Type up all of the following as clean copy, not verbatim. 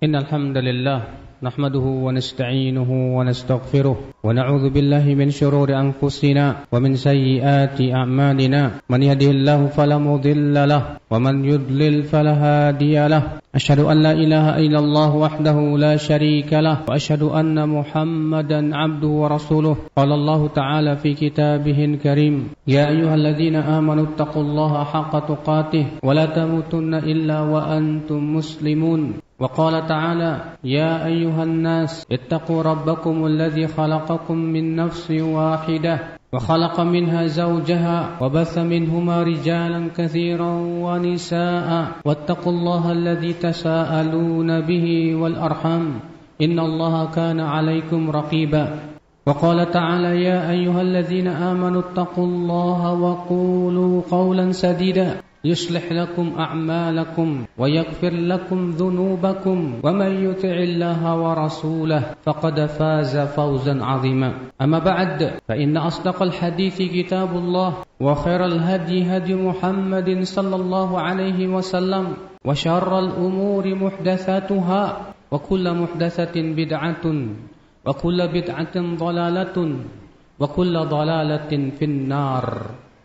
إن الحمد لله نحمده ونستعينه ونستغفره ونعوذ بالله من شرور أنفسنا ومن سيئات أعمالنا من يهده الله فلا مضل له ومن يضلل فلا هادي له أشهد أن لا إله إلا الله وحده لا شريك له وأشهد أن محمدا عبده ورسوله قال الله تعالى في كتابه الكريم يا أيها الذين آمنوا اتقوا الله حق تقاته ولا تموتن إلا وأنتم مسلمون وقال تعالى يا أيها الناس اتقوا ربكم الذي خلقكم من نفس واحدة وخلق منها زوجها وبث منهما رجالا كثيرا ونساء واتقوا الله الذي تساءلون به والأرحام إن الله كان عليكم رقيبا وقال تعالى يا أيها الذين آمنوا اتقوا الله وقولوا قولا سديدا يصلح لكم أعمالكم ويغفر لكم ذنوبكم ومن يطع الله ورسوله فقد فاز فوزا عظيما أما بعد فإن أصدق الحديث كتاب الله وخير الهدي هدي محمد صلى الله عليه وسلم وشر الأمور محدثاتها وكل محدثة بدعة وكل بدعة ضلالة وكل ضلالة في النار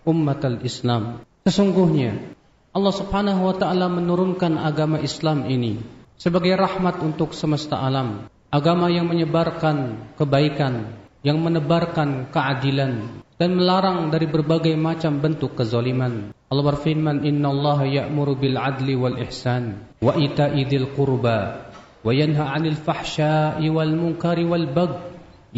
أمة الإسلام. Sesungguhnya Allah Subhanahu wa ta'ala menurunkan agama Islam ini sebagai rahmat untuk semesta alam, agama yang menyebarkan kebaikan, yang menebarkan keadilan dan melarang dari berbagai macam bentuk kezaliman. Allah berfirman, innallaha ya'muru bil adli wal ihsan wa ita'i dzil qurba wa yanha 'anil fahsya'i wal munkari wal baghi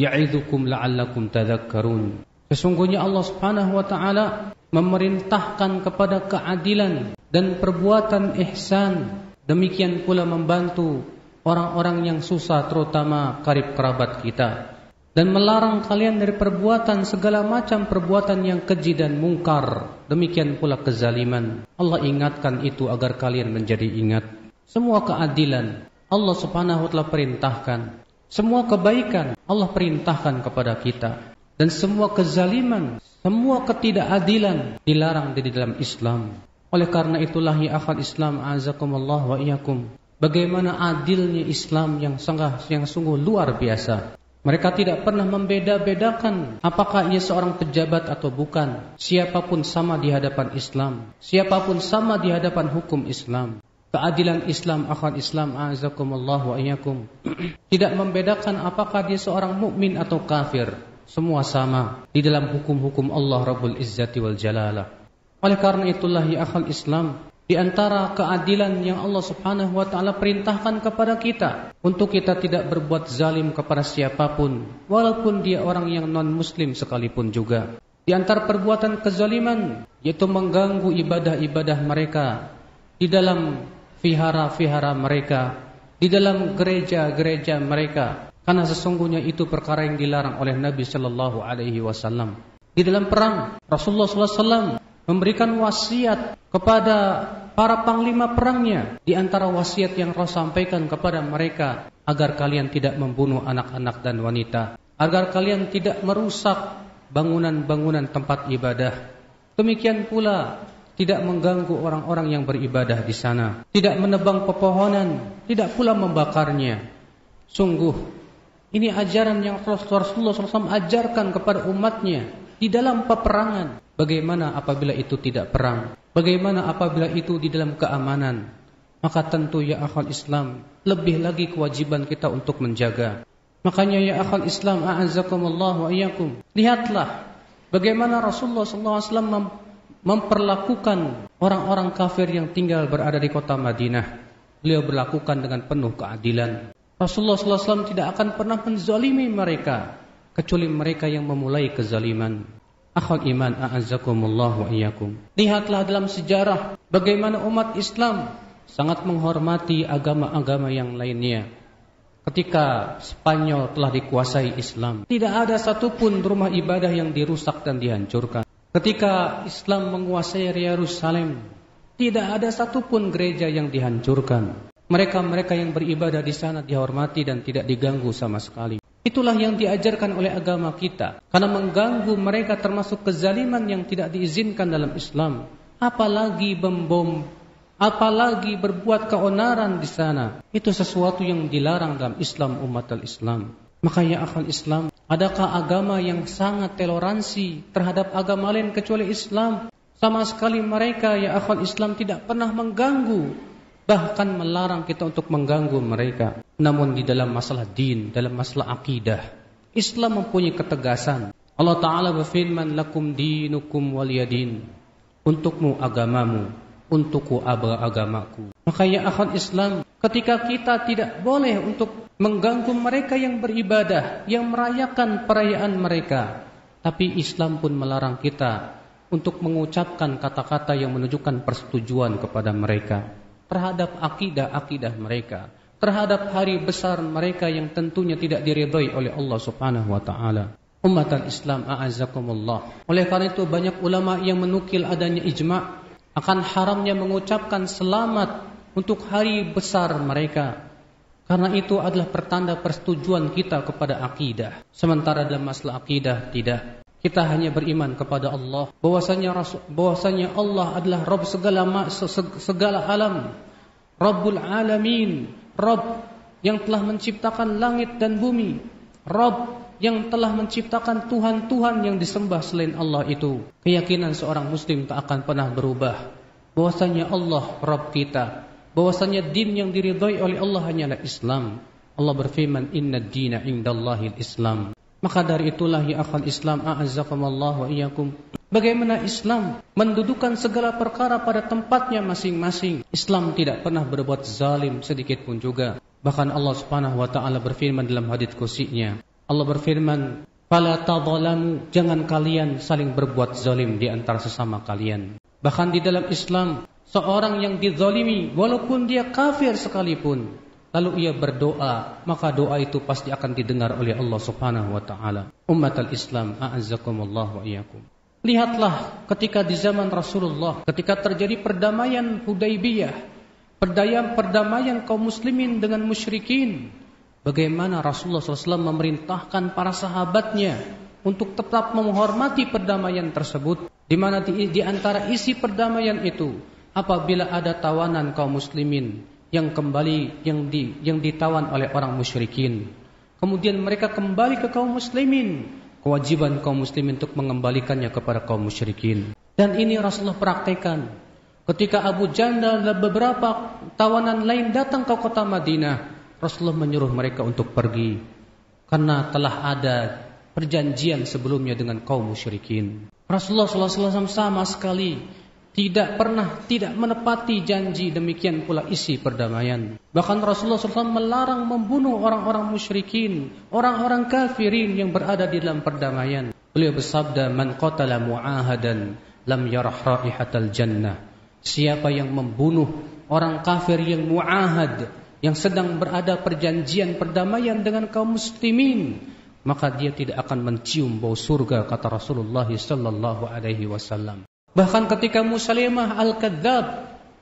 ya'idzukum la'allakum tadhakkarun. Sesungguhnya Allah Subhanahu wa ta'ala memerintahkan kepada keadilan dan perbuatan ihsan, demikian pula membantu orang-orang yang susah, terutama karib kerabat kita, dan melarang kalian dari perbuatan segala macam perbuatan yang keji dan mungkar, demikian pula kezaliman. Allah ingatkan itu agar kalian menjadi ingat. Semua keadilan Allah Subhanahu wa ta'ala perintahkan, semua kebaikan Allah perintahkan kepada kita, dan semua kezaliman, semua ketidakadilan dilarang di dalam Islam. Oleh karena itulah ya akhal Islam azakumullah wa iyyakum, bagaimana adilnya Islam yang sungguh luar biasa. Mereka tidak pernah membeda-bedakan apakah ia seorang pejabat atau bukan. Siapapun sama di hadapan Islam, siapapun sama di hadapan hukum Islam. Keadilan Islam akhal Islam azakumullah wa iyyakum tidak membedakan apakah dia seorang mukmin atau kafir. Semua sama di dalam hukum-hukum Allah Rabbul Izzati wal Jalalah. Oleh karena itulah ya akhal Islam, di antara keadilan yang Allah Subhanahu wa ta'ala perintahkan kepada kita, untuk kita tidak berbuat zalim kepada siapapun, walaupun dia orang yang non-muslim sekalipun juga. Di antara perbuatan kezaliman, yaitu mengganggu ibadah-ibadah mereka, di dalam vihara-vihara mereka, di dalam gereja-gereja mereka. Karena sesungguhnya itu perkara yang dilarang oleh Nabi Sallallahu Alaihi Wasallam. Di dalam perang, Rasulullah Sallallahu Alaihi Wasallam memberikan wasiat kepada para panglima perangnya. Di antara wasiat yang Rasul sampaikan kepada mereka, agar kalian tidak membunuh anak-anak dan wanita, agar kalian tidak merusak bangunan-bangunan tempat ibadah. Demikian pula tidak mengganggu orang-orang yang beribadah di sana, tidak menebang pepohonan, tidak pula membakarnya. Sungguh ini ajaran yang Rasulullah SAW ajarkan kepada umatnya di dalam peperangan. Bagaimana apabila itu tidak perang? Bagaimana apabila itu di dalam keamanan? Maka tentu ya akhal Islam, lebih lagi kewajiban kita untuk menjaga. Makanya ya akhal Islam a'azzakumullah wa iyyakum, lihatlah bagaimana Rasulullah SAW memperlakukan orang-orang kafir yang tinggal berada di kota Madinah. Beliau berlakukan dengan penuh keadilan. Rasulullah SAW tidak akan pernah menzalimi mereka, kecuali mereka yang memulai kezaliman. Akhul iman a'azzakumullah wa iyyakum. Lihatlah dalam sejarah bagaimana umat Islam sangat menghormati agama-agama yang lainnya. Ketika Spanyol telah dikuasai Islam, tidak ada satupun rumah ibadah yang dirusak dan dihancurkan. Ketika Islam menguasai Yerusalem, tidak ada satupun gereja yang dihancurkan. Mereka-mereka yang beribadah di sana dihormati dan tidak diganggu sama sekali. Itulah yang diajarkan oleh agama kita. Karena mengganggu mereka termasuk kezaliman yang tidak diizinkan dalam Islam. Apalagi membom apalagi berbuat keonaran di sana. Itu sesuatu yang dilarang dalam Islam, umat al-Islam. Maka ya akhal Islam, adakah agama yang sangat toleransi terhadap agama lain kecuali Islam? Sama sekali mereka ya akhal Islam tidak pernah mengganggu, bahkan melarang kita untuk mengganggu mereka. Namun di dalam masalah din, dalam masalah akidah, Islam mempunyai ketegasan. Allah Ta'ala berfirman, lakum dinukum waliyadin. Untukmu agamamu, untukku agamaku. Maka ya akhal Islam, ketika kita tidak boleh untuk mengganggu mereka yang beribadah, yang merayakan perayaan mereka, tapi Islam pun melarang kita untuk mengucapkan kata-kata yang menunjukkan persetujuan kepada mereka terhadap akidah-akidah mereka, terhadap hari besar mereka yang tentunya tidak diridhai oleh Allah Subhanahu wa taala. Umat al-Islam a'azzakumullah. Oleh karena itu banyak ulama yang menukil adanya ijma' akan haramnya mengucapkan selamat untuk hari besar mereka. Karena itu adalah pertanda persetujuan kita kepada akidah. Sementara dalam masalah akidah tidak. Kita hanya beriman kepada Allah, bahwasanya Allah adalah Rabb segala alam, Rabbul Alamin, Rabb yang telah menciptakan langit dan bumi, Rabb yang telah menciptakan Tuhan-Tuhan yang disembah selain Allah itu. Keyakinan seorang muslim tak akan pernah berubah, bahwasanya Allah Rabb kita, bahwasanya din yang diridhai oleh Allah hanyalah Islam. Allah berfirman, inna ad-dina indallahil Islam. Maka dari itulah ya akhal Islam a'azzakumullah wa iyyakum, bagaimana Islam mendudukan segala perkara pada tempatnya masing-masing. Islam tidak pernah berbuat zalim sedikit pun juga. Bahkan Allah Subhanahu wa taala berfirman dalam hadits qudsinya, Allah berfirman, "Fala tadzalamu," jangan kalian saling berbuat zalim di antara sesama kalian. Bahkan di dalam Islam, seorang yang dizalimi walaupun dia kafir sekalipun, lalu ia berdoa, maka doa itu pasti akan didengar oleh Allah Subhanahu wa taala. Ummatal Islam a'azzakumullah wa iyyakum. Lihatlah ketika di zaman Rasulullah, ketika terjadi perdamaian Hudaybiyah, perdamaian kaum muslimin dengan musyrikin, bagaimana Rasulullah SAW memerintahkan para sahabatnya untuk tetap menghormati perdamaian tersebut, di mana di antara isi perdamaian itu, apabila ada tawanan kaum muslimin yang kembali yang ditawan oleh orang musyrikin, kemudian mereka kembali ke kaum muslimin, kewajiban kaum muslimin untuk mengembalikannya kepada kaum musyrikin. Dan ini Rasulullah praktekkan ketika Abu Jandal dan beberapa tawanan lain datang ke kota Madinah. Rasulullah menyuruh mereka untuk pergi karena telah ada perjanjian sebelumnya dengan kaum musyrikin. Rasulullah SAW sama sekali tidak menepati janji, demikian pula isi perdamaian. Bahkan Rasulullah SAW melarang membunuh orang-orang musyrikin, orang-orang kafirin yang berada di dalam perdamaian. Beliau bersabda, "Man qatala mu'ahadan lam yarah raihatal jannah." Siapa yang membunuh orang kafir yang mu'ahad, yang sedang berada perjanjian perdamaian dengan kaum muslimin, maka dia tidak akan mencium bau surga, kata Rasulullah sallallahu alaihi wasallam. Bahkan ketika Musailamah al-Kadzdzab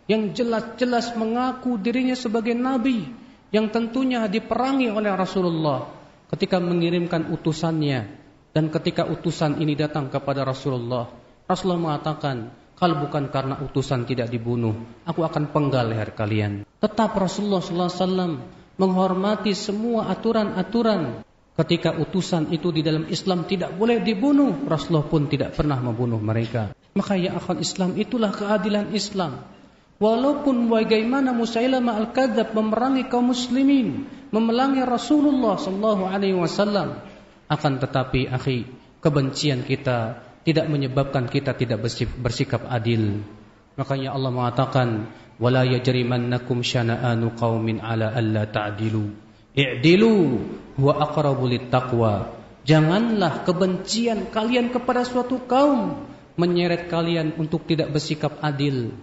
yang jelas-jelas mengaku dirinya sebagai nabi yang tentunya diperangi oleh Rasulullah, ketika mengirimkan utusannya dan ketika utusan ini datang kepada Rasulullah mengatakan, kalau bukan karena utusan tidak dibunuh, aku akan penggal leher kalian. Tetap Rasulullah SAW menghormati semua aturan-aturan. Ketika utusan itu di dalam Islam tidak boleh dibunuh, Rasulullah pun tidak pernah membunuh mereka. Maka ya akhal Islam, itulah keadilan Islam. Walaupun bagaimana Musailamah al-Kadzdzab memerangi kaum muslimin, memerangi Rasulullah SAW, akan tetapi akhi, kebencian kita tidak menyebabkan kita tidak bersikap adil. Makanya Allah mengatakan, "Wala yajrimannakum syana'anu qaumin 'ala alla ta'dilu. I'dilu huwa aqrabu littaqwa." Janganlah kebencian kalian kepada suatu kaum menyeret kalian untuk tidak bersikap adil.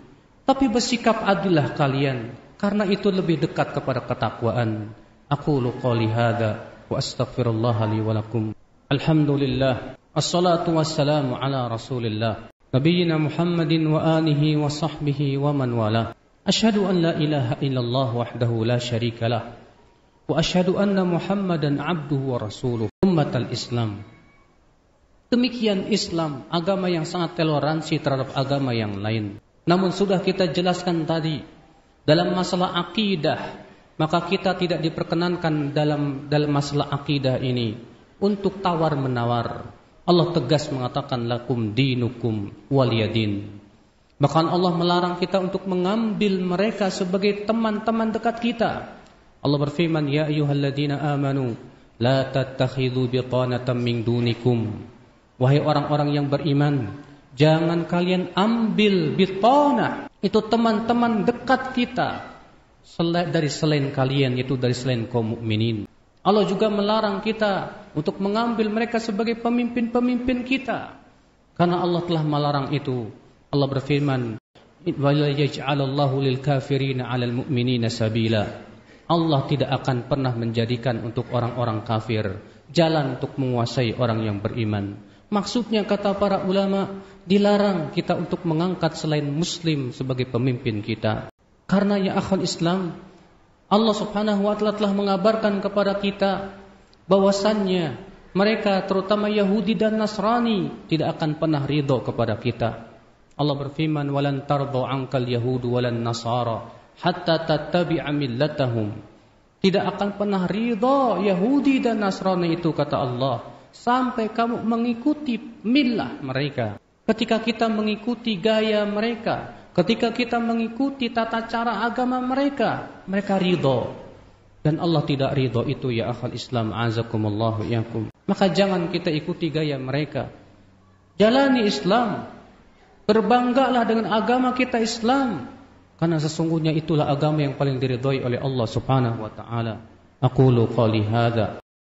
Tapi bersikap adillah kalian, karena itu lebih dekat kepada ketakwaan. Aqulu qouli hadza wa astaghfirullah li wa lakum. Alhamdulillah. Assalatu wassalamu ala Rasulillah Nabiyyina Muhammadin wa alihi wa sahbihi wa man wala. Asyhadu an la ilaha illallah wahdahu la syarika lah, wa asyhadu anna Muhammadan abduhu wa rasuluh. Ummatal Islam, demikian Islam, agama yang sangat toleransi terhadap agama yang lain. Namun sudah kita jelaskan tadi, dalam masalah akidah, maka kita tidak diperkenankan dalam masalah akidah ini untuk tawar-menawar. Allah tegas mengatakan lakum dinukum waliyadin. Bahkan Allah melarang kita untuk mengambil mereka sebagai teman-teman dekat kita. Allah berfirman, ya ayyuhalladzina amanu la tattakhidhu bitanatan min dunikum. Wahai orang-orang yang beriman, jangan kalian ambil bitanah, itu teman-teman dekat kita dari selain kalian, yaitu dari selain kaum mukminin. Allah juga melarang kita untuk mengambil mereka sebagai pemimpin-pemimpin kita, karena Allah telah melarang itu. Allah berfirman, wa la yaj'alallahu lil kafirina 'alal mu'minina sabila. Allah tidak akan pernah menjadikan untuk orang-orang kafir jalan untuk menguasai orang yang beriman. Maksudnya, kata para ulama, dilarang kita untuk mengangkat selain muslim sebagai pemimpin kita. Karena ya akhul Islam, Allah subhanahu wa ta'ala telah mengabarkan kepada kita bahwasannya mereka, terutama Yahudi dan Nasrani, tidak akan pernah ridho kepada kita. Allah berfirman, walan tardu ankal yahudu walan nasara hatta tattabi'a millatahum. Tidak akan pernah ridho Yahudi dan Nasrani itu, kata Allah, sampai kamu mengikuti millah mereka. Ketika kita mengikuti gaya mereka, ketika kita mengikuti tata cara agama mereka, mereka ridho. Dan Allah tidak ridho itu, ya akhal Islam, azakumullahu iyakum. Maka jangan kita ikuti gaya mereka. Jalani Islam, berbanggalah dengan agama kita Islam, karena sesungguhnya itulah agama yang paling diridhoi oleh Allah subhanahu wa ta'ala. Aqulu qali hadza